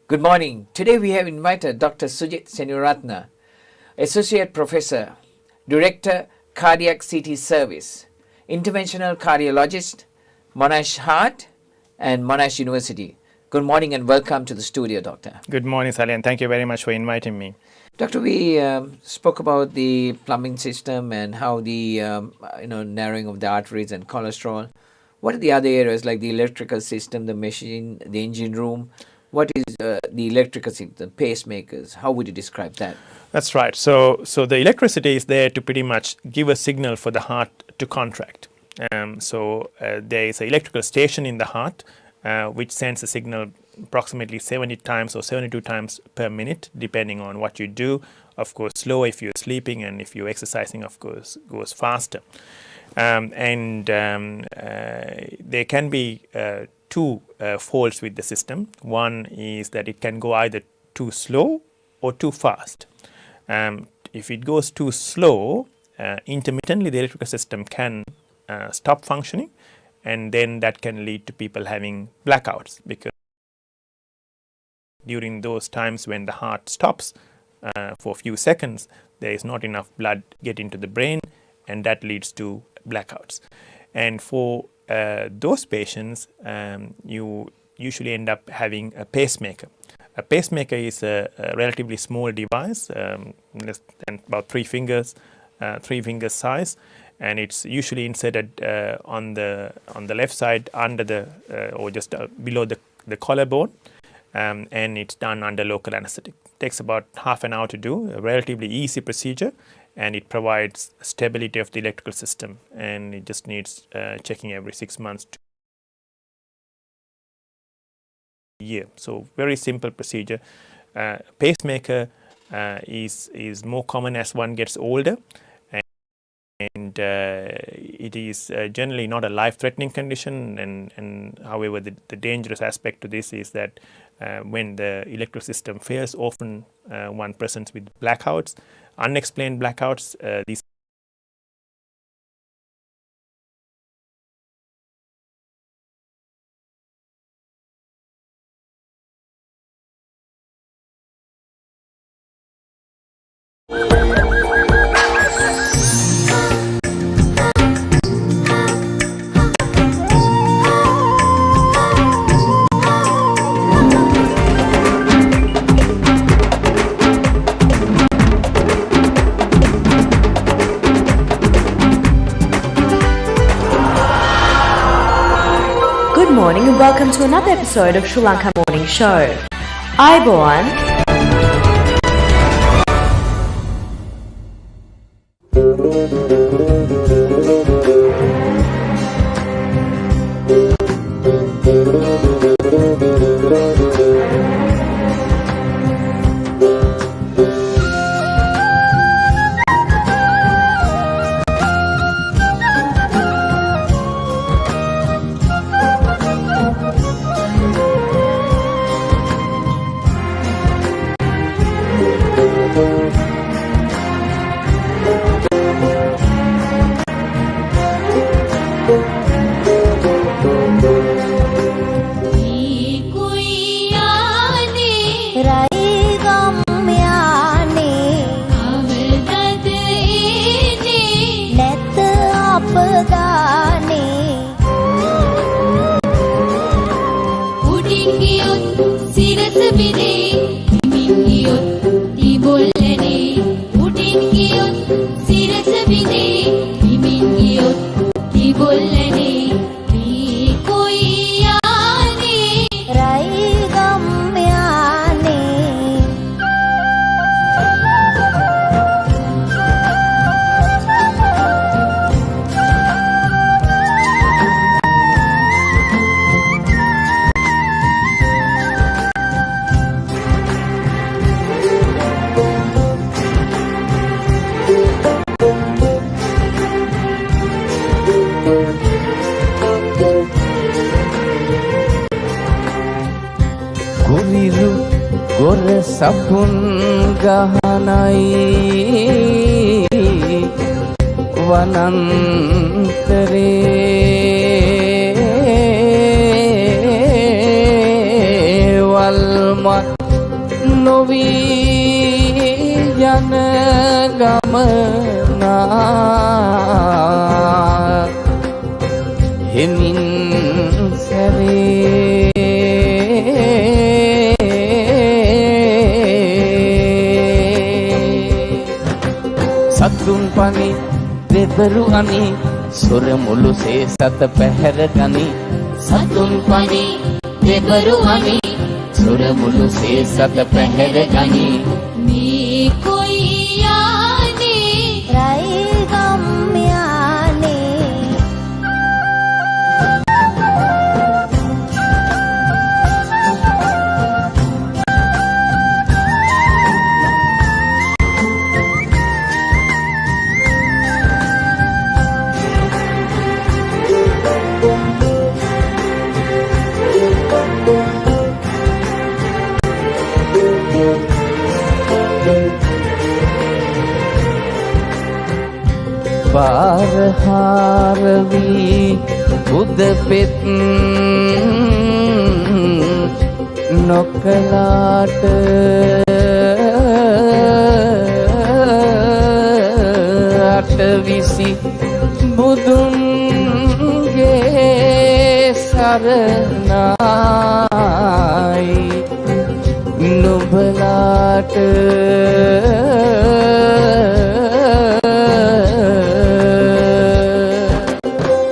Good morning. Today we have invited Dr. Sujit Senuratna, Associate Professor, Director, Cardiac CT Service, Interventional Cardiologist, Monash Heart and Monash University. Good morning and welcome to the studio, Doctor. Good morning, Sally, and thank you very much for inviting me. Doctor, we spoke about the plumbing system and how the narrowing of the arteries and cholesterol. What are the other areas like the electrical system, the machine, the engine room? What is the electrical system, pacemakers? How would you describe that? That's right. So the electricity is there to pretty much give a signal for the heart to contract. There is an electrical station in the heart which sends a signal approximately 70 times or 72 times per minute, depending on what you do. Of course, slow if you're sleeping, and if you're exercising, of course, goes faster. There can be two faults with the system. One is that it can go either too slow or too fast. If it goes too slow, intermittently the electrical system can stop functioning, and then that can lead to people having blackouts, because during those times when the heart stops for a few seconds, there is not enough blood getting to the brain, and that leads to blackouts. And for those patients, you usually end up having a pacemaker. A pacemaker is a relatively small device, less than about three fingers size, and it's usually inserted on the left side under the or just below the collarbone, and it's done under local anesthetic. It takes about half an hour to do, a relatively easy procedure, and it provides stability of the electrical system, and it just needs checking every 6 months to a year. So very simple procedure. Pacemaker is more common as one gets older, and it is generally not a life-threatening condition, and however the dangerous aspect to this is that when the electrical system fails, often one presents with blackouts, unexplained blackouts. These Good morning and welcome to another episode of Sri Lanka Morning Show. Aiboan. සපුන් ගහනයි වනන්තරේ වල්මත් ගමනා හෙමින් සැරේ සතුන් පනි දෙබරු අනි සොර මුළු සේසත පැහැර ගනි සතුන් පනි දෙබරු අනි සොර මුළු සේසත පැහැර ගනි මේ කොයි යානේ රයිල් ගම්යානේ පාරහාරවී උදපෙත් නොකලාට අටවිසි බුදුන්ගේ සරණයි නුඹලාට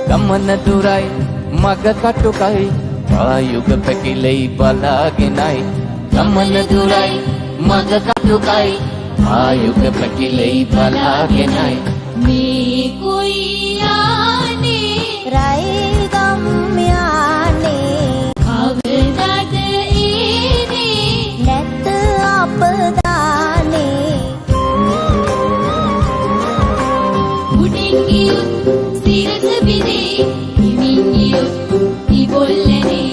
ගමන දුරයි මග කටුකයි ආයුග පැකිලෙයි බලාගෙනයි ගමන දුරයි මග කටුකයි ආයුග පැකිලෙයි බලාගෙනයි මේ කොයි යානේ රයිල් ගම්යානේ කවදද එන්නේ නැත අපදානේ උඩින් ගියොත් සිරස බිඳේ හිමින් ගියොත් ඉබොල්ලනේ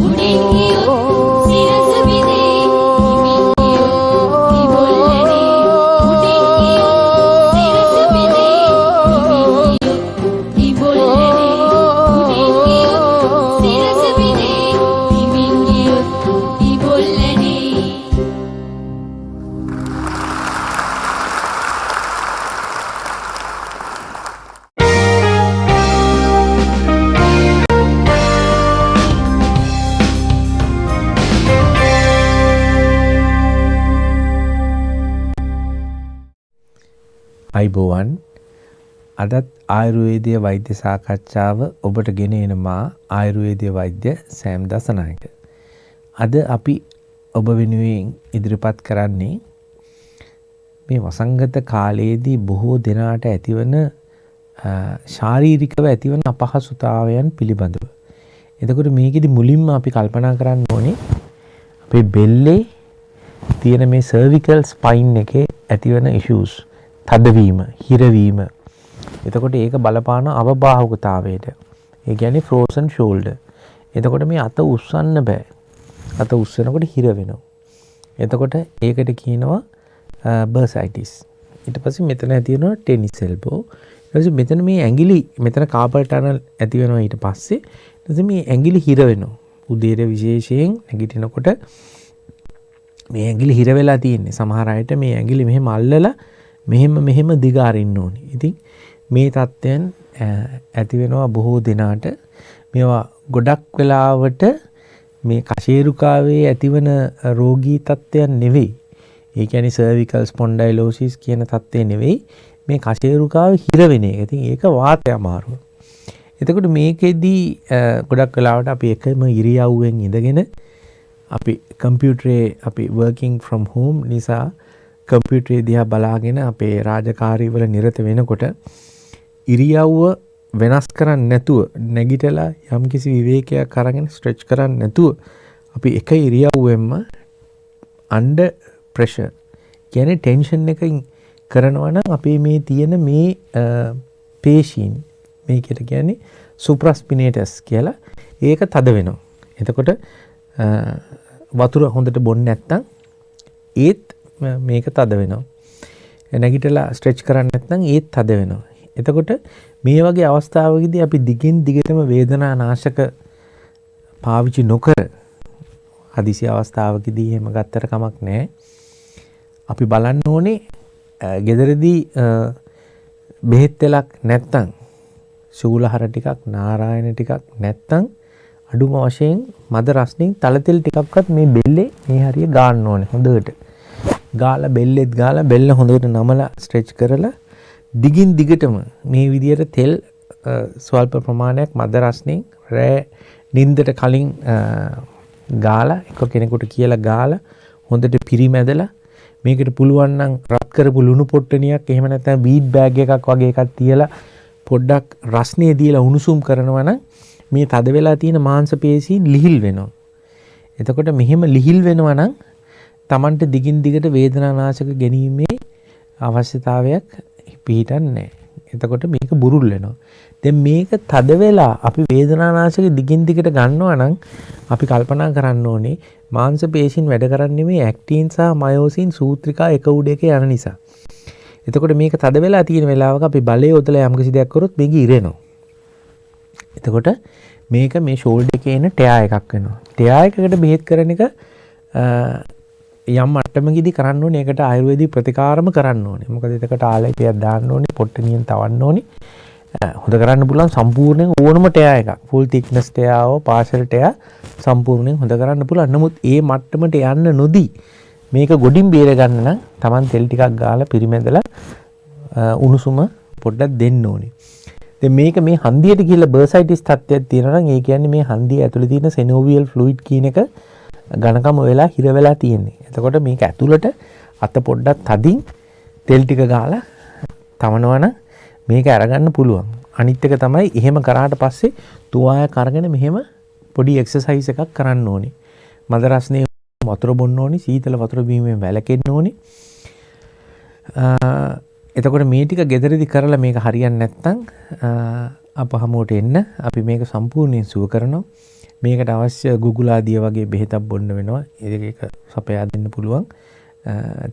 උඩින් ගියොත් සිරස බිඳේ හිමින් ගියොත් ඉබොල්ලනේ උඩින් ගියොත් සිරස බිඳේ හිමින් ගියොත් ඉබොල්ලනේ උඩින් ගියොත් සිරස බිඳේ හිමින් ගියොත් ඉබොල්ලනේ අයිබෝවන් අදත් ආයුර්වේදීය වෛද්‍ය සාකච්ඡාව ඔබට ගෙන එන මා ආයුර්වේදීය වෛද්‍ය සෑම් දසනායක. අද අපි ඔබ වෙනුවෙන් ඉදිරිපත් කරන්නේ මේ වසංගත කාලයේදී බොහෝ දෙනාට ඇතිවන ශාරීරිකව ඇතිවන අපහසුතාවයන් පිළිබඳව. එතකොට මේකෙදි මුලින්ම අපි කල්පනා කරන්න ඕනේ අපේ බෙල්ලේ තියෙන මේ cervical spine එකේ ඇතිවන issues තදවීම, හිරවීම. එතකොට ඒක බලපාන අවබාහුකතාවයට. ඒ කියන්නේ frozen shoulder. එතකොට මේ අත උස්සන්න බෑ. අත උස්සනකොට හිර වෙනවා. එතකොට ඒකට කියනවා bursitis. ඊට පස්සේ මෙතන ඇති වෙනවා tennis elbow. ඊට පස්සේ මෙතන මේ ඇඟිලි මෙතන carpal tunnel ඇති වෙනවා ඊට පස්සේ. ඊට පස්සේ මේ ඇඟිලි හිර වෙනවා. උදේට විශේෂයෙන් නැගිටිනකොට මේ ඇඟිලි හිර වෙලා තියෙන්නේ. සමහර අයට මේ ඇඟිලි මෙහෙම අල්ලලා මෙහෙම දිග අරින්න ඕනේ. ඉතින් මේ තත්ත්වයන් ඇති වෙනවා බොහෝ දෙනාට. මේවා ගොඩක් වෙලාවට මේ කශේරුකාවේ ඇතිවන රෝගී තත්ත්වයන් නෙවෙයි. ඒ කියන්නේ cervical spondylosis කියන තත්ත්වය නෙවෙයි. මේ කශේරුකාවේ හිර වෙන එක. ඉතින් ඒක වාතය අමාරුව. එතකොට මේකෙදී ගොඩක් වෙලාවට අපි එකම ඉරියව්වෙන් ඉඳගෙන අපි කම්පියුටරේ අපි working from home නිසා කම්පියුටරේ දිහා බලාගෙන අපේ රාජකාරීවල නිරත වෙනකොට ඉරියව්ව වෙනස් කරන්නේ නැතුව නැගිටලා යම්කිසි විවේකයක් අරගෙන ස්ට්‍රෙච් කරන්නේ නැතුව අපි එක ඉරියව්වෙන්ම under pressure කියන්නේ ටෙන්ෂන් එකකින් කරනවා නම් අපේ මේ තියෙන මේ පේශීන් මේකට කියන්නේ supraspinatus කියලා ඒක තද වෙනවා. එතකොට වතුර හොඳට බොන්නේ නැත්නම් ඒත් මේක තද වෙනවා. නැගිටලා ස්ට්‍රෙච් කරන්නේ නැත්නම් ඒත් තද වෙනවා. එතකොට මේ වගේ අවස්ථාවකදී අපි දිගින් දිගටම වේදනා නාශක පාවිච්චි නොකර හදිසි අවස්ථාවකදී එහෙම ගත්තට කමක් නැහැ. අපි බලන්න ඕනේ ගෙදරදී බෙහෙත් තෙලක් නැත්තම් ශූලහර ටිකක් නාරායන ටිකක් නැත්තම් අඩුම වශයෙන් මද රස්නින් තල තෙල් ටිකක්වත් මේ බෙල්ලේ මේ හරිය ගාන්න ඕනේ හොඳට. ගාලා බෙල්ලෙත් ගාලා බෙල්ල හොඳට නමලා ස්ට්‍රෙච් කරලා දිගින් දිගටම මේ විදියට තෙල් ස්වල්ප ප්‍රමාණයක් මද රස්නින් රෑ නිින්දට කලින් ගාලා එක කෙනෙකුට කියලා ගාලා හොඳට පිරිමැදලා මේකට පුළුවන් නම් රත් කරපු ලුණු පොට්ටනියක් එහෙම නැත්නම් බීට් බෑග් එකක් වගේ එකක් තියලා පොඩ්ඩක් රස්නේ දීලා උණුසුම් කරනවා නම් මේ තද වෙලා තියෙන මාංශ පේශීන් ලිහිල් වෙනවා. එතකොට මෙහෙම ලිහිල් වෙනවා නම් Tamanට දිගින් දිගට වේදනානාශක ගැනීමේ අවශ්‍යතාවයක් පිහිටන්නේ නැහැ. එතකොට මේක බුරුල් වෙනවා. දැන් මේක තද වෙලා අපි වේදනානාශක දිගින් දිගට ගන්නවා නම් අපි කල්පනා කරන්න ඕනේ මාංශ පේශීන් වැඩ කරන්නේ මේ ඇක්ටින් සහ මයෝසින් සූත්‍රිකා එක උඩ එක යන නිසා. එතකොට මේක තද වෙලා තියෙන වෙලාවක අපි බලය යොදලා යම් කිසි දෙයක් කරොත් මේක ඉරෙනවා. එතකොට මේක මේ ෂෝල්ඩර් එකේ එන ටෙයා එකක් වෙනවා. ටෙයා එකකට බෙහෙත් කරන එක යම් මට්ටමකදී කරන්න ඕනේ. ඒකට ආයුර්වේදික ප්‍රතිකාරම කරන්න ඕනේ. මොකද එතකට ආලේපයක් දාන්න ඕනේ, පොට්ටනියෙන් තවන්න ඕනේ. හොඳ කරන්න පුළුවන් සම්පූර්ණයෙන් ඕනම ටෙයා එකක්. full thickness ටෙයාව, partial ටෙයා සම්පූර්ණයෙන් හොඳ කරන්න පුළුවන්. නමුත් ඒ මට්ටමට යන්න නොදී මේක ගොඩින් බේර ගන්න නම් Taman තෙල් ටිකක් ගාලා පිරිමැදලා උණුසුම පොඩ්ඩක් දෙන්න ඕනේ. දැන් මේක මේ හන්දියට ගිහිල්ලා බර්සයිටිස් තත්ත්වයක් තියෙනවා නම් ඒ කියන්නේ මේ හන්දිය ඇතුලේ තියෙන සෙනෝවියල් ෆ්ලූයිඩ් කියන එක ඝනකම වෙලා හිර වෙලා තියෙන්නේ. එතකොට මේක ඇතුළට අත පොඩ්ඩක් තදින් තෙල් ටික ගාලා තවනවනම් මේක අරගන්න පුළුවන්. අනිත් එක තමයි එහෙම කරාට පස්සේ තුවායක් අරගෙන මෙහෙම පොඩි එක්සර්සයිස් එකක් කරන්න ඕනේ. මද රස්නේ වතුර බොන්න ඕනේ, සීතල වතුර බීමෙන් වැළකෙන්න ඕනේ. එතකොට මේ ටික ගෙදරදී කරලා මේක හරියන්නේ නැත්නම් අප හමුවට එන්න අපි මේක සම්පූර්ණයෙන් සුව කරනවා. මේකට අවශ්‍ය ගුගුලාදිය වගේ බෙහෙතක් බොන්න වෙනවා. ඒක සපයා දෙන්න පුළුවන්.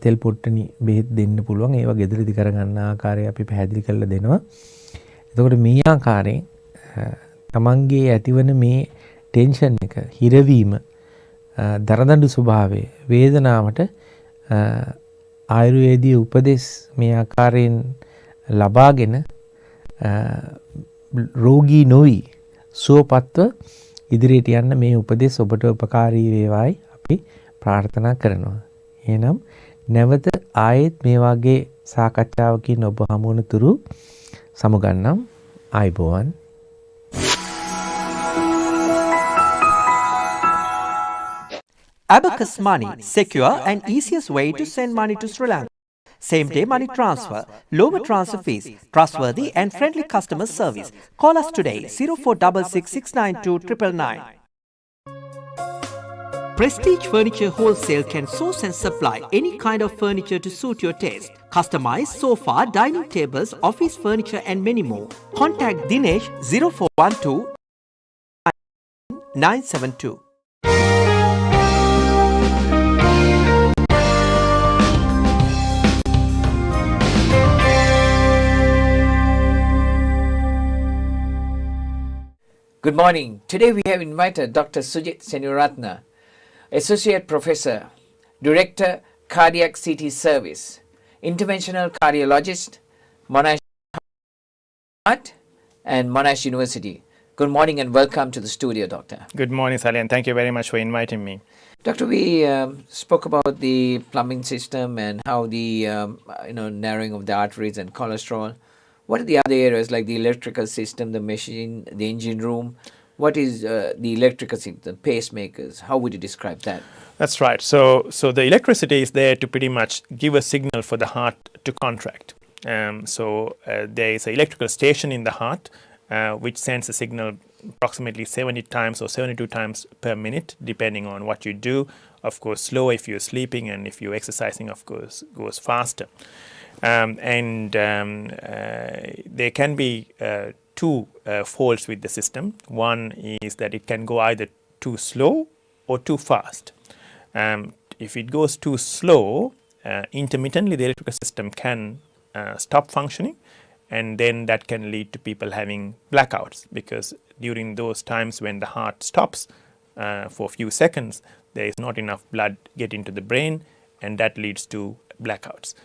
තෙල් පොට්ටනි බෙහෙත් දෙන්න පුළුවන්. ඒවා ගෙදරදී කරගන්න ආකාරය අපි පැහැදිලි කරලා දෙනවා. එතකොට මේ ආකාරයෙන් තමන්ගේ ඇතිවන මේ ටෙන්ෂන් එක, හිරවීම, දරදඬු ස්වභාවය, වේදනාවට ආයුර්වේදීය උපදෙස් මේ ආකාරයෙන් ලබාගෙන රෝගී නොවි සුවපත්ව ඉදිරියට යන්න මේ උපදෙස් ඔබට උපකාරී වේවායි අපි ප්‍රාර්ථනා කරනවා. එහෙනම් නැවත ආයෙත් මේ වගේ සාකච්ඡාවකින් ඔබ හමු වන තුරු සමුගන්නම්. ආයුබෝවන්. Abacus Money, secure and easiest way to send money to Sri Lanka. Same day money transfer, lower transfer fees, trustworthy and friendly customer service. Call us today 0466692999. Prestige Furniture Wholesale can source and supply any kind of furniture to suit your taste. Customized sofa, dining tables, office furniture and many more. Contact Dinesh 0412 972. Good morning. Today we have invited Dr. Sujit Senuratna, Associate Professor, Director, Cardiac CT Service, Interventional Cardiologist, Monash Heart and Monash University. Good morning and welcome to the studio, Doctor. Good morning, Sally, and thank you very much for inviting me. Doctor, we spoke about the plumbing system and how the narrowing of the arteries and cholesterol. What are the other areas like the electrical system, the machine, the engine room? What is the electrical system, the pacemakers? How would you describe that? That's right. So the electricity is there to pretty much give a signal for the heart to contract. There is an electrical station in the heart which sends a signal approximately 70 times or 72 times per minute, depending on what you do. Of course, slow if you're sleeping, and if you're exercising, of course, goes faster. There can be two faults with the system. One is that it can go either too slow or too fast. If it goes too slow, intermittently the electrical system can stop functioning, and then that can lead to people having blackouts, because during those times when the heart stops for a few seconds, there is not enough blood getting to the brain, and that leads to blackouts.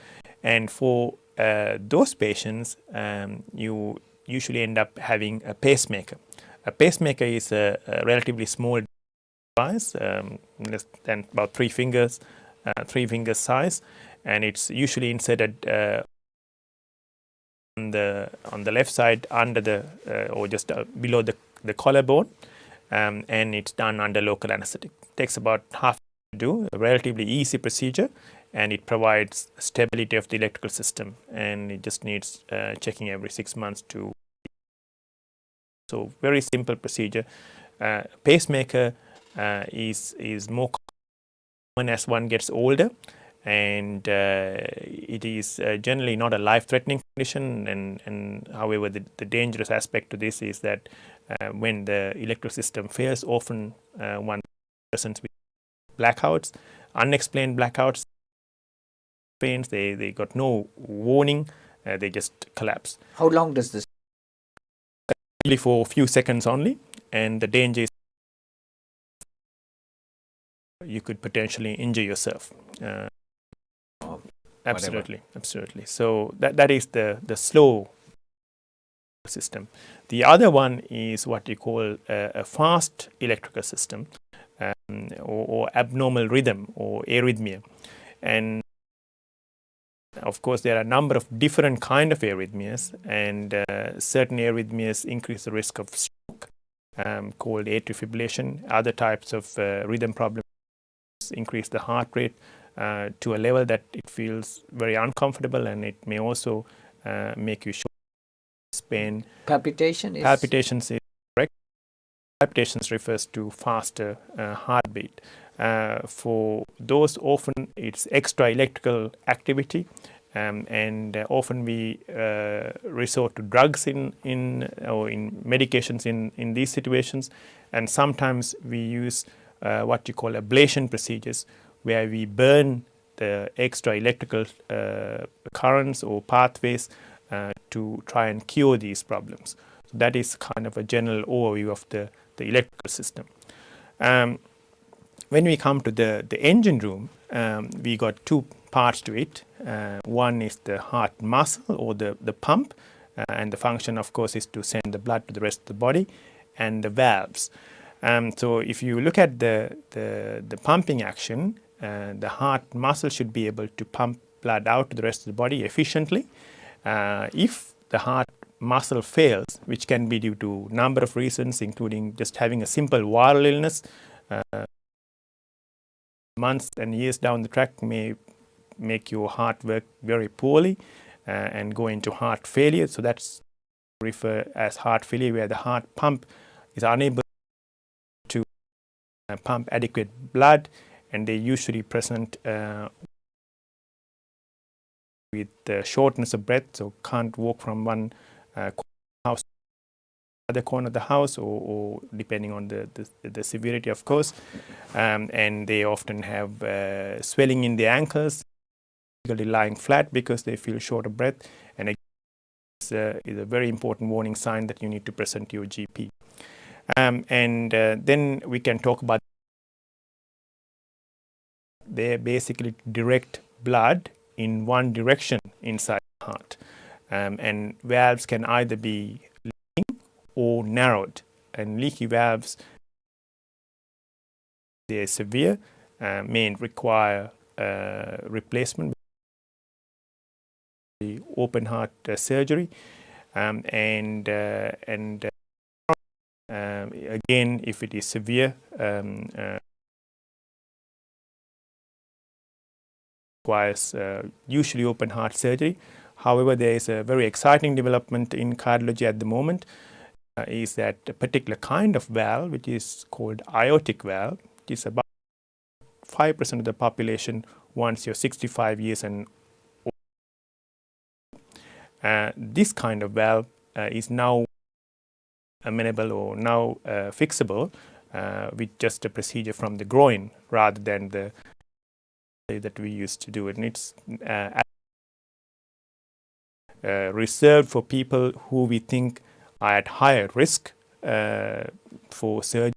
And for those patients, you usually end up having a pacemaker. A pacemaker is a relatively small device, less than about 3 fingers size, and it's usually inserted on the left side under the or just below the collarbone, and it's done under local anesthetic. It takes about half to do, a relatively easy procedure, and it provides stability of the electrical system, and it just needs checking every 6 months to. So very simple procedure. Pacemaker is more common as one gets older, and it is generally not a life-threatening condition. And however, the dangerous aspect to this is that when the electrical system fails, often one presents with blackouts, unexplained blackouts. Pains, they got no warning, they just collapse. How long does this? For a few seconds only, and the danger is you could potentially injure yourself. Absolutely. So that is the slow system. The other one is what you call a fast electrical system, or abnormal rhythm or arrhythmia. And of course, there are a number of different kind of arrhythmias, and certain arrhythmias increase the risk of stroke, called atrial fibrillation. Other types of rhythm problems increase the heart rate to a level that it feels very uncomfortable, and it may also make you short, pain. Palpitations is correct. Palpitations refers to faster heartbeat. For those, often it's extra electrical activity, and often we resort to drugs in medications in these situations, and sometimes we use what you call ablation procedures, where we burn the extra electrical currents or pathways to try and cure these problems. So that is kind of a general overview of the electrical system. When we come to the engine room, we got two parts to it. One is the heart muscle or the pump, and the function, of course, is to send the blood to the rest of the body, and the valves. So if you look at the pumping action, the heart muscle should be able to pump blood out to the rest of the body efficiently. If the heart muscle fails, which can be due to a number of reasons, including just having a simple viral illness, months and years down the track may make your heart work very poorly and go into heart failure. So that's referred as heart failure, where the heart pump is unable to pump adequate blood, and they usually present with shortness of breath, so can't walk from one house to the other corner of the house, or depending on the severity, of course, and they often have swelling in the ankles, lying flat because they feel short of breath, and is a very important warning sign that you need to present to your GP. Then we can talk about, they basically direct blood in one direction inside the heart, and valves can either be leaking or narrowed, and leaky valves, they are severe, may require replacement, open heart surgery, and again, if it is severe, requires usually open heart surgery. However, there is a very exciting development in cardiology at the moment, is that a particular kind of valve, which is called aortic valve, which is about 5% of the population once you're 65 years and older. This kind of valve is now amenable or now fixable with just a procedure from the groin rather than the that we used to do it. And it's reserved for people who we think are at higher risk for surgery,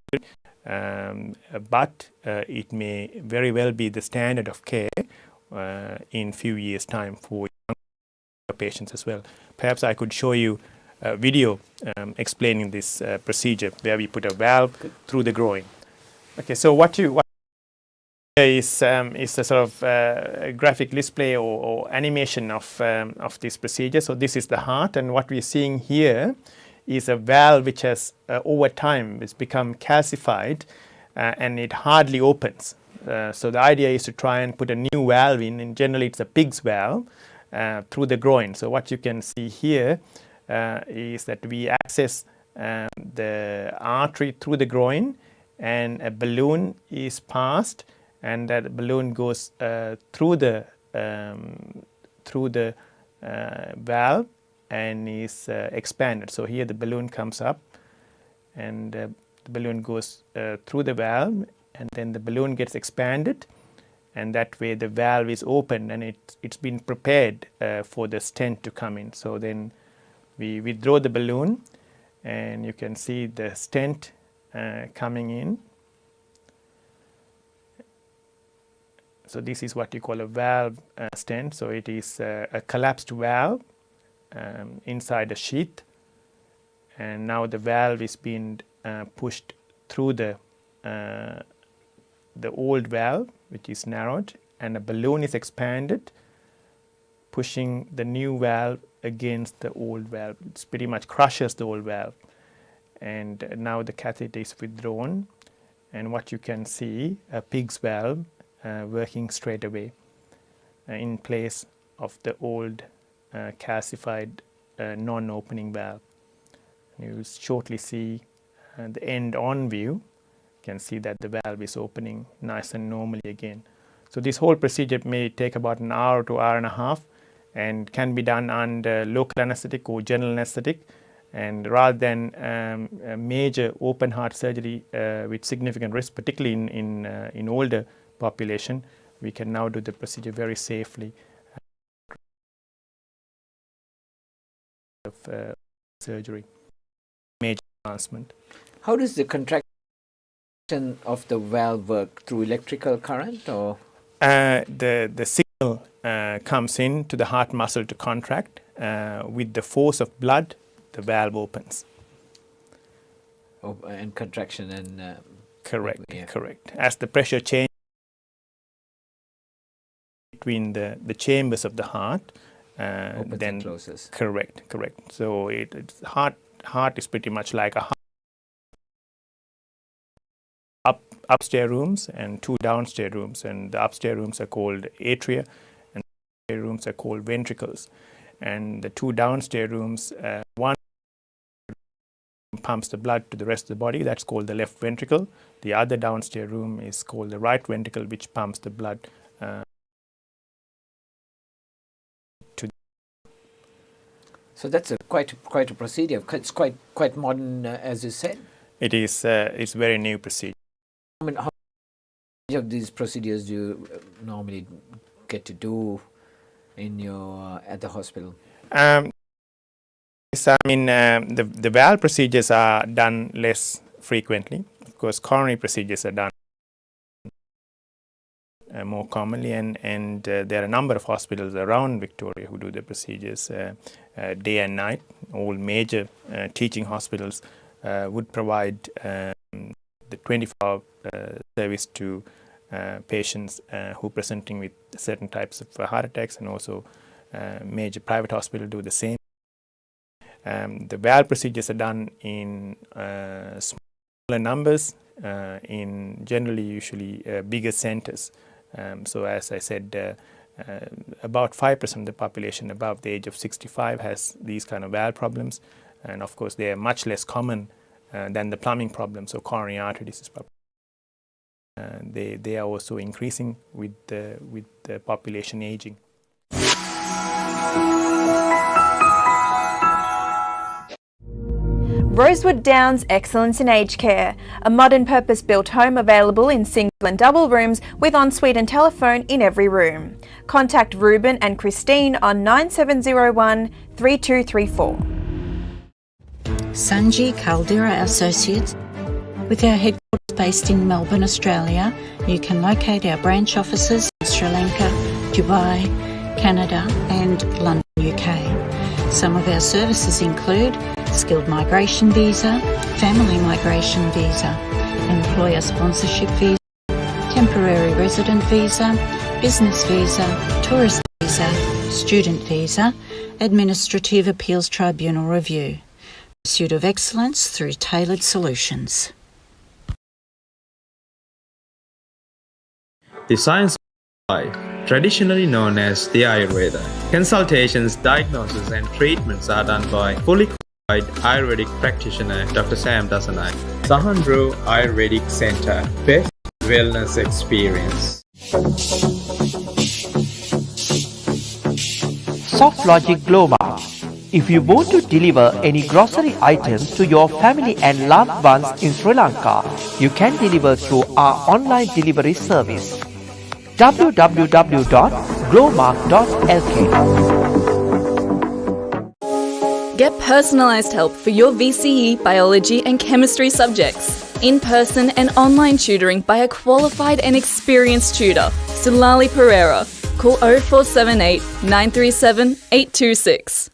but it may very well be the standard of care in few years' time for patients as well. Perhaps I could show you a video explaining this procedure where we put a valve through the groin. Okay, so what is a sort of graphic display or animation of this procedure. So this is the heart, and what we're seeing here is a valve which has over time has become calcified and it hardly opens. So the idea is to try and put a new valve in, and generally it's a pig's valve through the groin. So what you can see here is that we access the artery through the groin, and a balloon is passed, and that balloon goes through the valve and is expanded. So here the balloon comes up, and the balloon goes through the valve, and then the balloon gets expanded, and that way the valve is open, and it's been prepared for the stent to come in. So then we withdraw the balloon, and you can see the stent coming in. So this is what you call a valve stent. So it is a collapsed valve inside a sheath, and now the valve is being pushed through the old valve, which is narrowed, and a balloon is expanded, pushing the new valve against the old valve. It pretty much crushes the old valve, and now the catheter is withdrawn, and what you can see, a pig's valve working straight away in place of the old calcified non-opening valve. You will shortly see the end on view. You can see that the valve is opening nice and normally again. So this whole procedure may take about an hour to hour and a half, and can be done under local anesthetic or general anesthetic. And rather than a major open heart surgery with significant risk, particularly in older population, we can now do the procedure very safely of surgery, major advancement. How does the contraction of the valve work? Through electrical current, or? The signal comes in to the heart muscle to contract. With the force of blood, the valve opens. Oh, and contraction and correct, yeah. correct. As the pressure changes between the chambers of the heart, opens then and closes. Correct. So it's heart is pretty much like a heart. Upstairs rooms and two downstairs rooms, and the upstairs rooms are called atria, and the downstairs rooms are called ventricles. And the two downstairs rooms, one pumps the blood to the rest of the body, that's called the left ventricle. The other downstairs room is called the right ventricle, which pumps the blood to. So that's quite a procedure. It's quite modern, as you said. It is. It's very new procedure. I mean, how many of these procedures do you normally get to do in your at the hospital? Yes, I mean, the valve procedures are done less frequently. Of course, coronary procedures are done more commonly, and there are a number of hospitals around Victoria who do the procedures day and night. All major teaching hospitals would provide the 24-hour service to patients who are presenting with certain types of heart attacks, and also major private hospitals do the same. The valve procedures are done in smaller numbers, in generally usually bigger centers. So as I said, about 5% of the population above the age of 65 has these kind of valve problems, and of course they are much less common than the plumbing problems or coronary artery disease problem. They are also increasing with the population aging. Rosewood Downs Excellence in Aged Care, a modern purpose-built home available in single and double rooms with ensuite and telephone in every room. Contact Ruben and Christine on 9701 3234. Sanji Caldera Associates. With our headquarters based in Melbourne, Australia, you can locate our branch offices in Sri Lanka, Dubai, Canada and London, UK. Some of our services include skilled migration visa, family migration visa, employer sponsorship visa, temporary resident visa, business visa, tourist visa, student visa, administrative appeals tribunal review. Pursuit of excellence through tailored solutions. The science of life, traditionally known as the Ayurveda. Consultations, diagnosis and treatments are done by fully qualified Ayurvedic practitioner Dr. Sam Dasanai. Sahandro Ayurvedic Centre, best wellness experience. Soft Logic Global. If you want to deliver any grocery items to your family and loved ones in Sri Lanka, you can deliver through our online delivery service. www.glowmark.lk. Get personalised help for your VCE, biology and chemistry subjects. In-person and online tutoring by a qualified and experienced tutor, Sulali Pereira. Call 0478 937 826.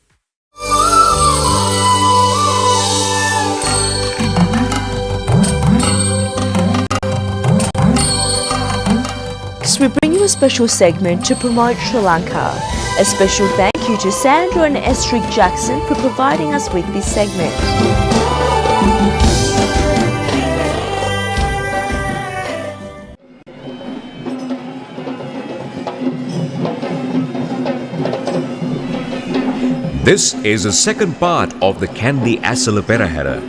We bring you a special segment to promote Sri Lanka. A special thank you to Sandra and Estrid Jackson for providing us with this segment. This is the second part of the Kandi Asala Perahera,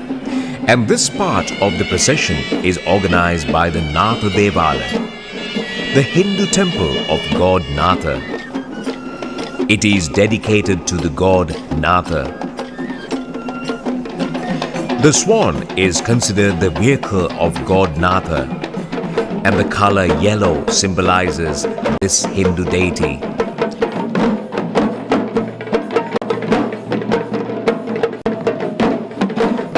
and this part of the procession is organized by the Natha Devala, the Hindu temple of God Natha. It is dedicated to the god Natha. The swan is considered the vehicle of god Natha, and the color yellow symbolizes this Hindu deity.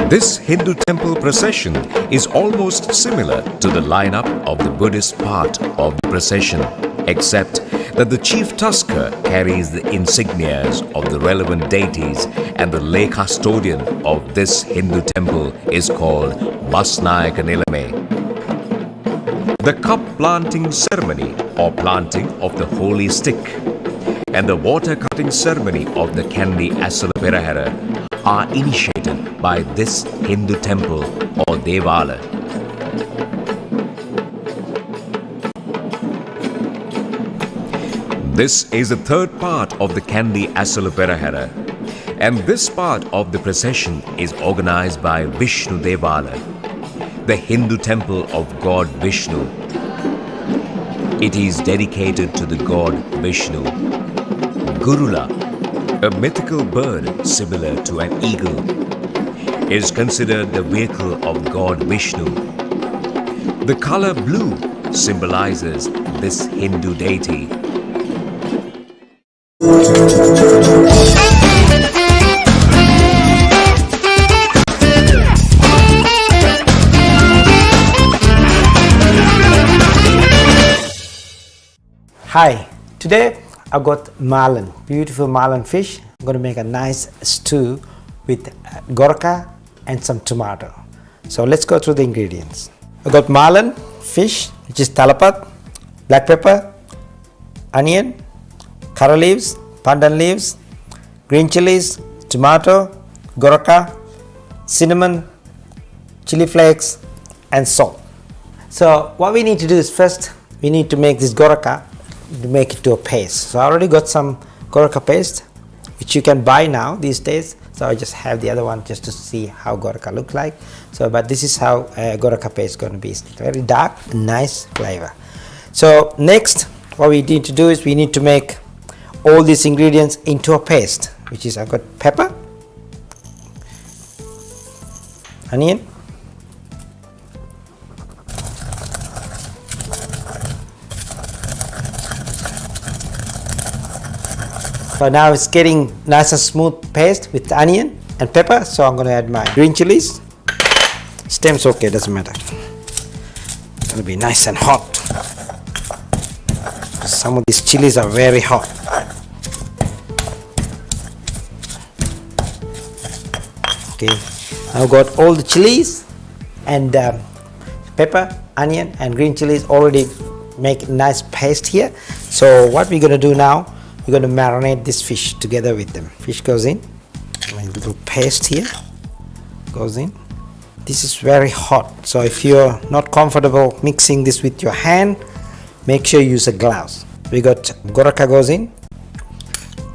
This Hindu temple procession is almost similar to the lineup of the Buddhist part of the procession, except that the chief tusker carries the insignias of the relevant deities, and the lay custodian of this Hindu temple is called Basnayaka Nilame. The cup planting ceremony or planting of the holy stick and the water cutting ceremony of the Kandi Asala Perahera are initiated by this Hindu temple or Devala. This is the third part of the Kandi Asala Perahera, and this part of the procession is organized by Vishnu Devala, the Hindu temple of god Vishnu. It is dedicated to the god Vishnu. Gurula, a mythical bird similar to an eagle, is considered the vehicle of god Vishnu. The color blue symbolizes this Hindu deity. Hi, today I've got marlin, beautiful marlin fish. I'm going to make a nice stew with gurkha and some tomato. So let's go through the ingredients. I've got marlin fish, which is talapat, black pepper, onion, curry leaves, pandan leaves, green chilies, tomato, gurkha, cinnamon, chili flakes and salt. So what we need to do is first we need to make this gurkha to make it to a paste. So I already got some gurkha paste which you can buy now these days. So I just have the other one just to see how gurkha look like. So but this is how gurkha paste is going to be. It's very dark, nice flavor. So next what we need to do is we need to make all these ingredients into a paste, which is I've got pepper, onion, so now it's getting nice and smooth paste with onion and pepper. So I'm going to add my green chilies. Stems okay, doesn't matter. It's going to be nice and hot. Some of these chilies are very hot. Okay, I've got all the chilies and pepper, onion and green chilies already make a nice paste here. So what we're going to do now, we're going to marinate this fish together with them. Fish goes in, a little paste here goes in. This is very hot, so if you're not comfortable mixing this with your hand, make sure you use a gloves. We got goroka goes in.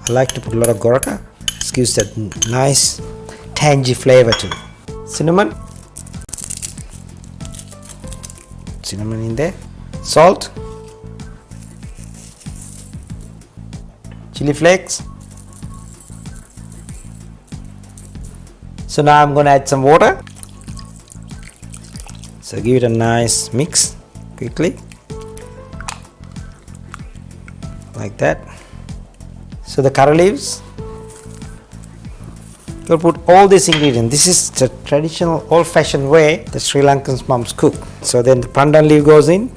I like to put a lot of goroka. This gives that nice tangy flavor to it. Cinnamon in there, salt, chili flakes. So now I'm going to add some water. So give it a nice mix quickly like that. So the curry leaves, you'll put all these ingredients. This is the traditional old-fashioned way the Sri Lankan moms cook. So then the pandan leaf goes in.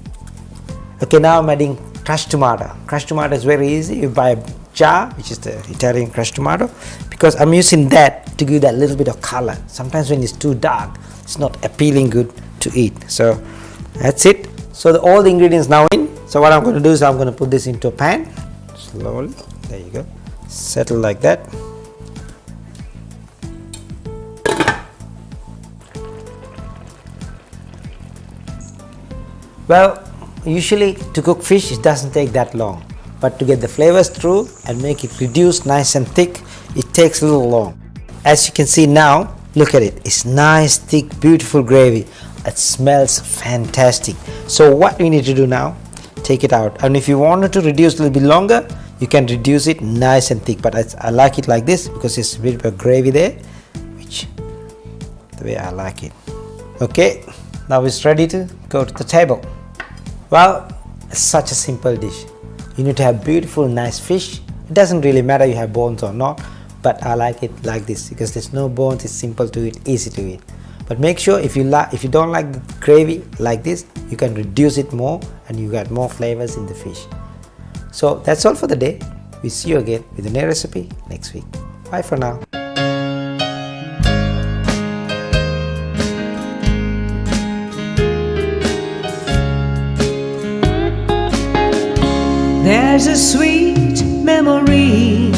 Okay, now I'm adding crushed tomato. Crushed tomato is very easy. You buy a jar, which is the Italian crushed tomato, because I'm using that to give that little bit of color. Sometimes when it's too dark, it's not appealing good to eat. So that's it. So all the ingredients now in. So what I'm going to do is I'm going to put this into a pan slowly. There you go. Settle like that. Well, usually to cook fish it doesn't take that long, but to get the flavors through and make it reduce nice and thick, it takes a little long. As you can see now, look at it. It's nice, thick, beautiful gravy. It smells fantastic. So what we need to do now, take it out. And if you wanted to reduce a little bit longer, you can reduce it nice and thick. But I like it like this because it's a bit of gravy there, which the way I like it. Okay, now it's ready to go to the table. Well, it's such a simple dish. You need to have beautiful, nice fish. It doesn't really matter you have bones or not, but I like it like this because there's no bones. It's simple to eat, easy to eat. But make sure if you don't like the gravy like this, you can reduce it more and you get more flavors in the fish. So that's all for the day. We'll see you again with a new recipe next week. Bye for now. There's a sweet memory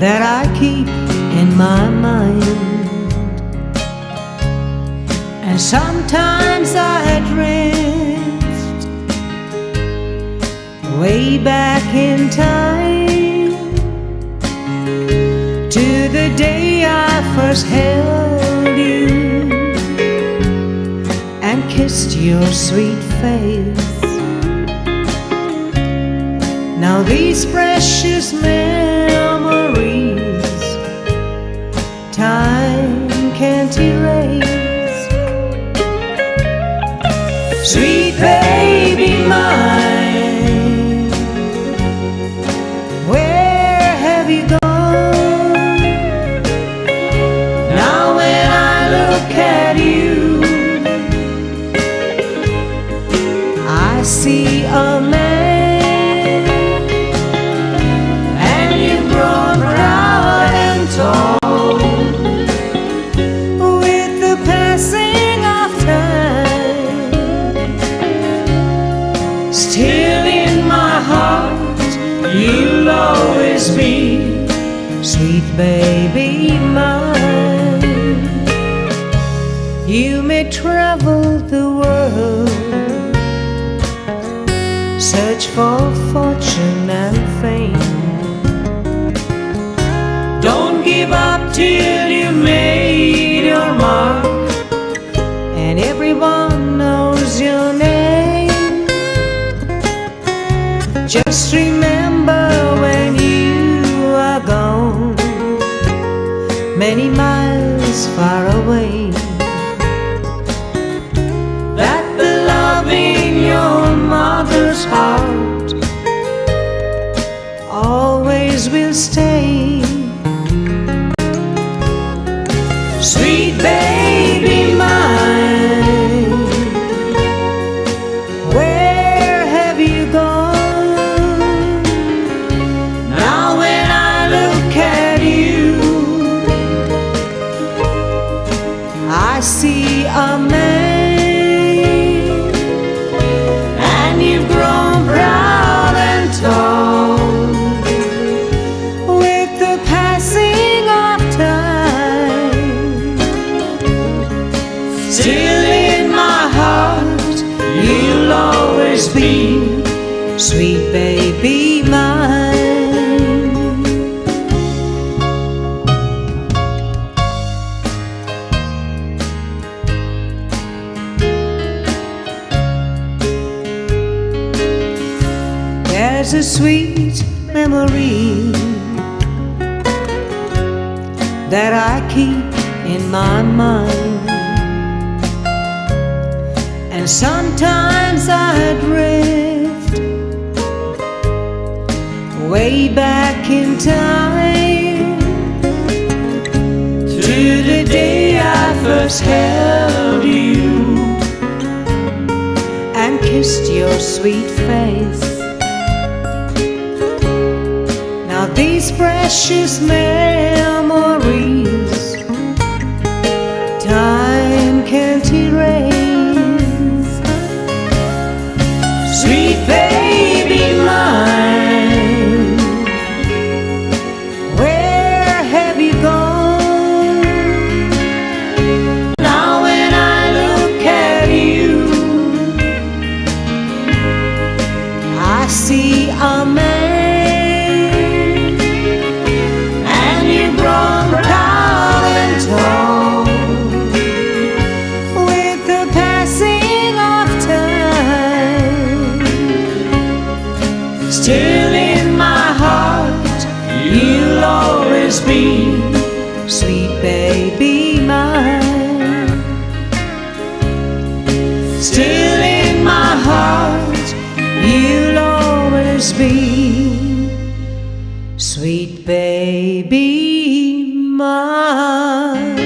that I keep in my mind, and sometimes I drift way back in time to the day I first held you and kissed your sweet face. Now these precious memories time can't erase. Sweet baby mine, where have you gone? Now when I look at you, I see a man. With the passing of time, still in my heart you'll always be, sweet baby mine. You may travel the world, search for fortune and fame. Don't give up till you made your mark and everyone knows your name. Just remember when you are gone, many miles far away, that the love in your mother's heart see a man, and you've grown proud and tall with the passing of time. Still in my heart, you'll always be, sweet baby mine. There's a sweet memory that I keep in my mind, and sometimes I drift way back in time to the day I first held you and kissed your sweet face. Now these precious memories time can't erase. Sweet baby mine, where have you gone? Now when I look at you, I see a man, and you've grown proud and tall with the passing of time. Still in my heart, you'll always be, sweet baby mine. Still in my heart, you'll always be, sweet baby mine.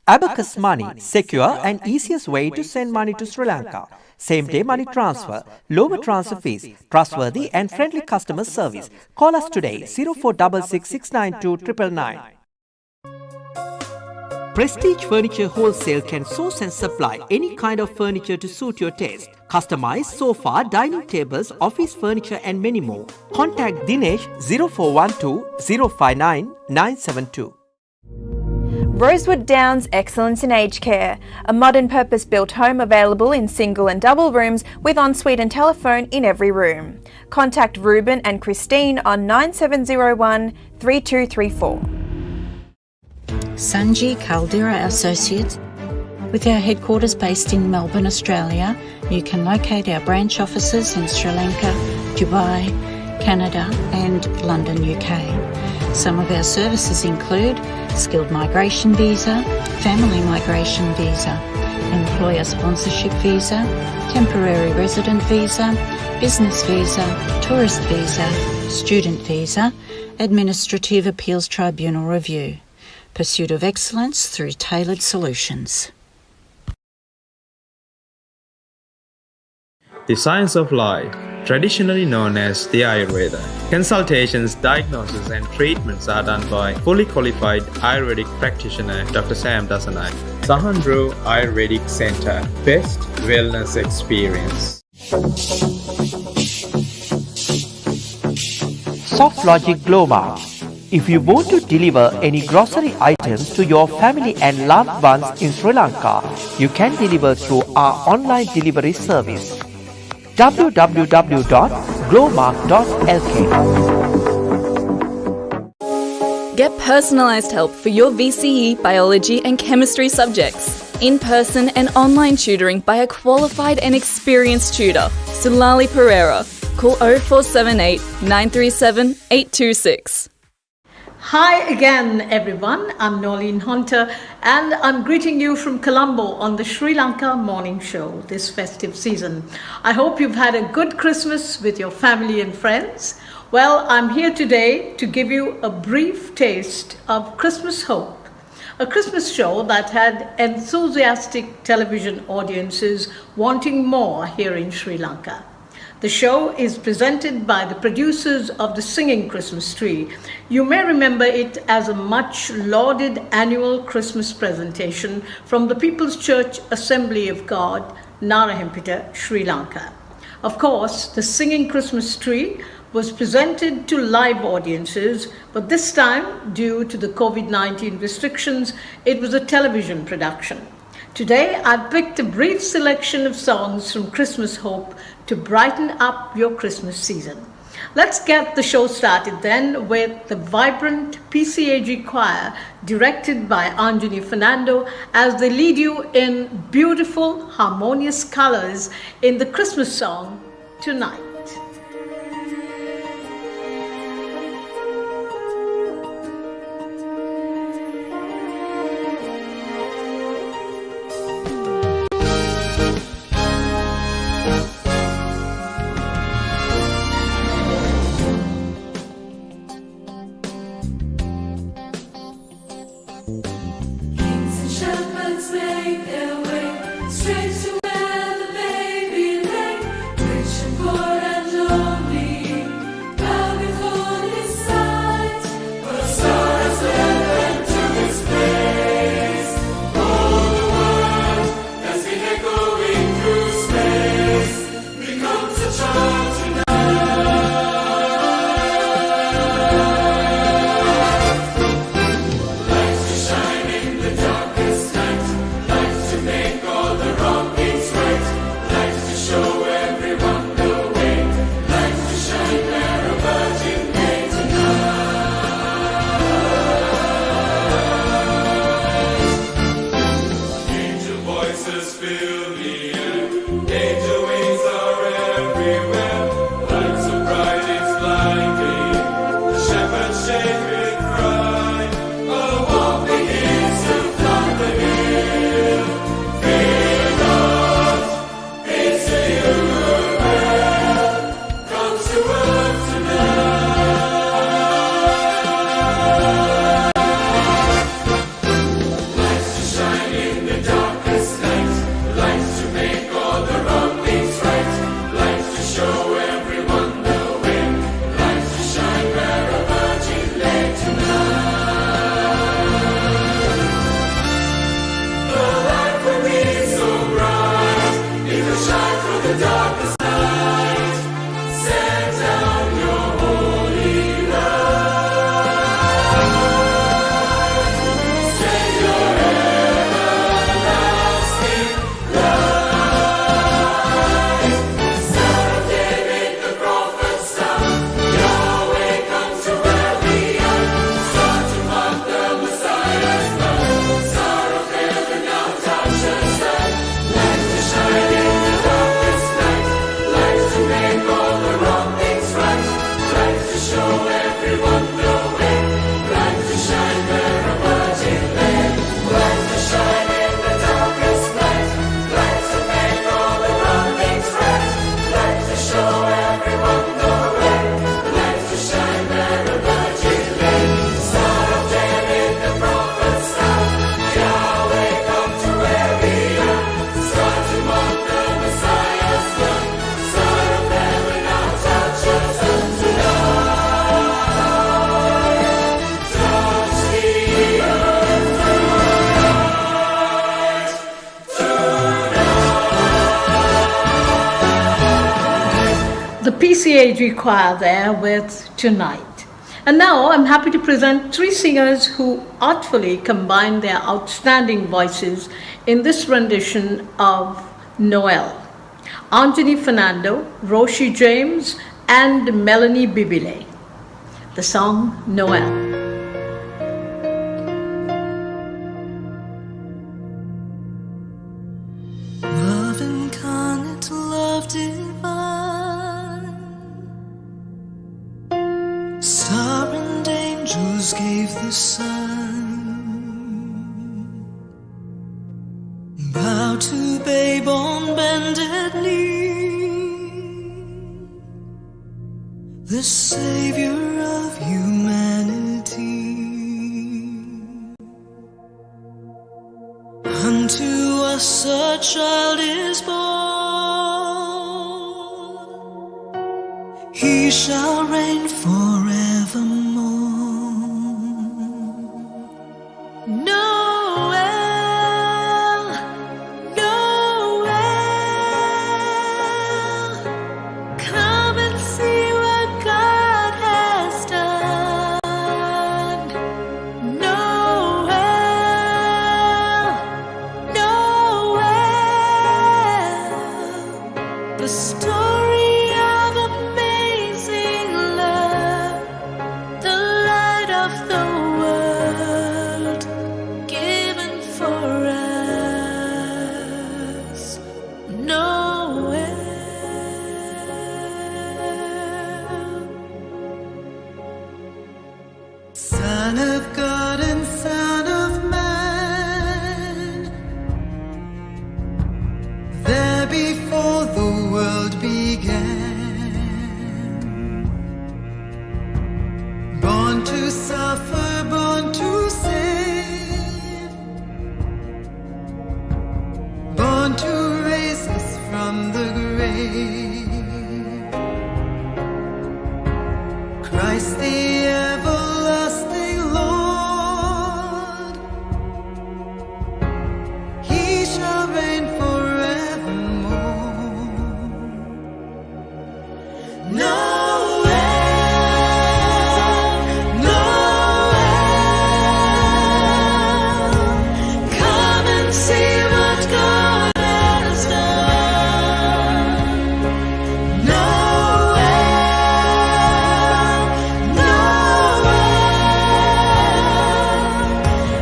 Abacus Money, secure and easiest way to send money to Sri Lanka. Same day money transfer, lower transfer fees, trustworthy and friendly customer service. Call us today 0466 692 999. Prestige Furniture Wholesale can source and supply any kind of furniture to suit your taste. Customized sofa, dining tables, office furniture and many more. Contact Dinesh 0412 059 972. Rosewood Downs Excellence in Aged Care, a modern purpose-built home available in single and double rooms with ensuite and telephone in every room. Contact Ruben and Christine on 9701 3234. Sanji Caldera Associates. With our headquarters based in Melbourne, Australia, you can locate our branch offices in Sri Lanka, Dubai, Canada and London, UK. Some of our services include skilled migration visa, family migration visa, employer sponsorship visa, temporary resident visa, business visa, tourist visa, student visa, administrative appeals tribunal review. Pursuit of excellence through tailored solutions. The science of life, traditionally known as the Ayurveda. Consultations, diagnosis and treatments are done by fully qualified Ayurvedic practitioner Dr. Sam Dasanai. Sahandro Ayurvedic Center, best wellness experience. Soft Logic Global. If you want to deliver any grocery items to your family and loved ones in Sri Lanka, you can deliver through our online delivery service. www.glowmark.lk. Get personalised help for your VCE, biology and chemistry subjects. In-person and online tutoring by a qualified and experienced tutor, Sulali Pereira. Call 0478 937 826. Hi again everyone, I'm Nolene Hunter and I'm greeting you from Colombo on the Sri Lanka Morning Show this festive season. I hope you've had a good Christmas with your family and friends. Well, I'm here today to give you a brief taste of Christmas Hope, a Christmas show that had enthusiastic television audiences wanting more here in Sri Lanka. The show is presented by the producers of the Singing Christmas Tree. You may remember it as a much lauded annual Christmas presentation from the People's Church Assembly of God, Narahimpita, Sri Lanka. Of course, the Singing Christmas Tree was presented to live audiences, but this time, due to the COVID-19 restrictions, it was a television production. Today, I've picked a brief selection of songs from Christmas Hope to brighten up your Christmas season. Let's get the show started then with the vibrant PCAG choir directed by Anjani Fernando as they lead you in beautiful, harmonious colors in the Christmas song, Tonight. PCAG choir there with Tonight. And now I'm happy to present three singers who artfully combine their outstanding voices in this rendition of Noel. Anjani Fernando, Roshi James, and Melanie Bibile. The song Noel. Love incarnate, love divine, star and angels gave the sign. Bow to babe on bended knee, the Savior of humanity. Unto us a child is born, shall reign forevermore. Noel, Noel, come and see what God has done. Noel, Noel, the story of amazing love, the light of the world given for us. Noel, Son of God and Son of Man, there before the world began, born to suffer, born to save, born to raise us from the grave. Christ the everlasting Lord, He shall reign forevermore. Noel, Noel, come and see what God has done. Noel, Noel,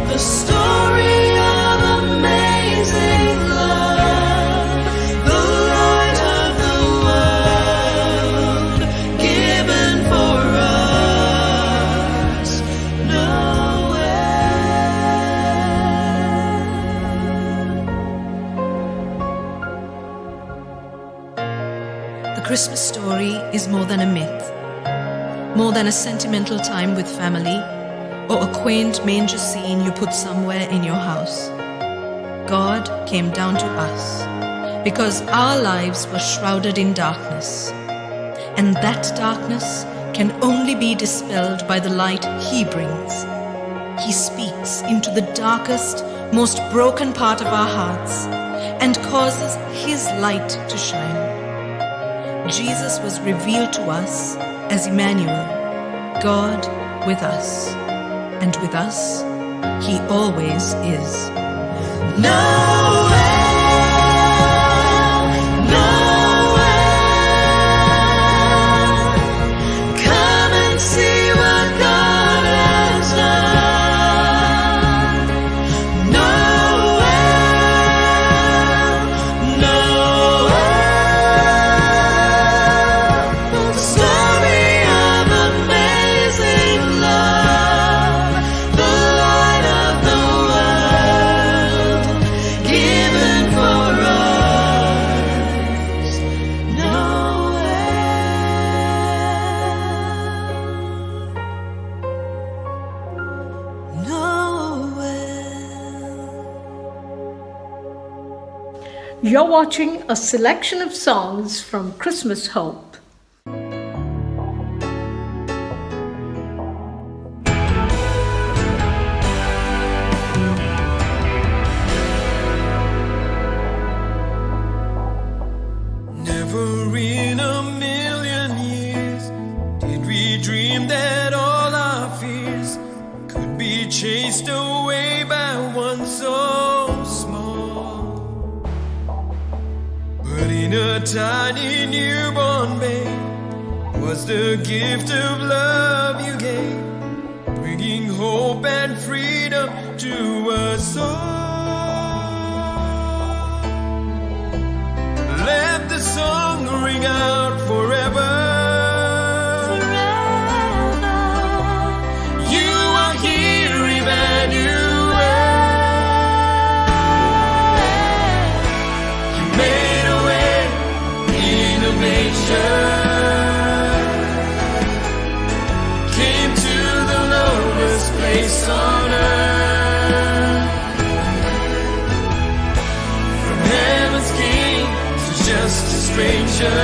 the story of amazing love, the light of the world given for us. Noel. The Christmas story is more than a myth, more than a sentimental time with family, or a quaint manger scene you put somewhere in your house. God came down to us because our lives were shrouded in darkness, and that darkness can only be dispelled by the light He brings. He speaks into the darkest, most broken part of our hearts and causes His light to shine. Jesus was revealed to us as Emmanuel, God with us, and with us, He always is. Noel, Noel, come and see what God has done. Noel, Noel, the story of amazing love, the light of the world given for us. You're watching a selection of songs from Christmas Hope. Never in a million years did we dream that all our fears could be chased away by one so small. But in a tiny newborn babe was the gift of love you gave, bringing hope and freedom to us all. Let the song ring out forever. Forever. You are here, Emmanuel. You made a way in a manger. Came to the lowest place on earth. From heaven's king, just a stranger.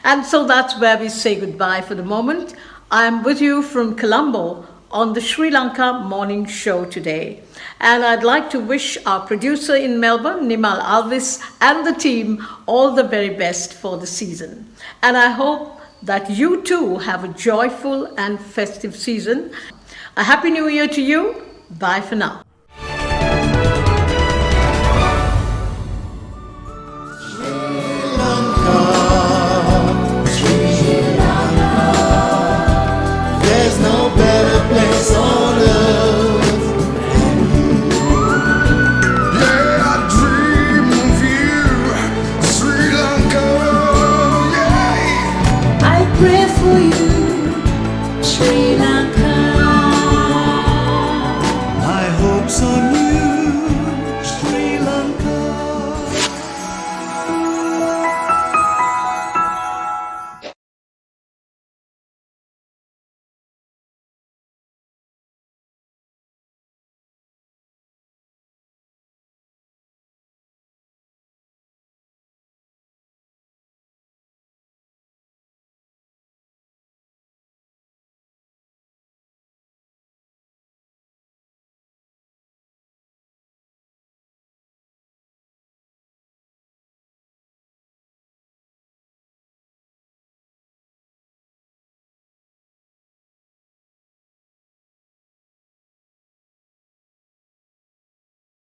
And so that's where we say goodbye for the moment. I'm with you from Colombo on the Sri Lanka Morning Show today. And I'd like to wish our producer in Melbourne, Nimal Alvis, and the team all the very best for the season. And I hope that you too have a joyful and festive season. A Happy New Year to you. Bye for now.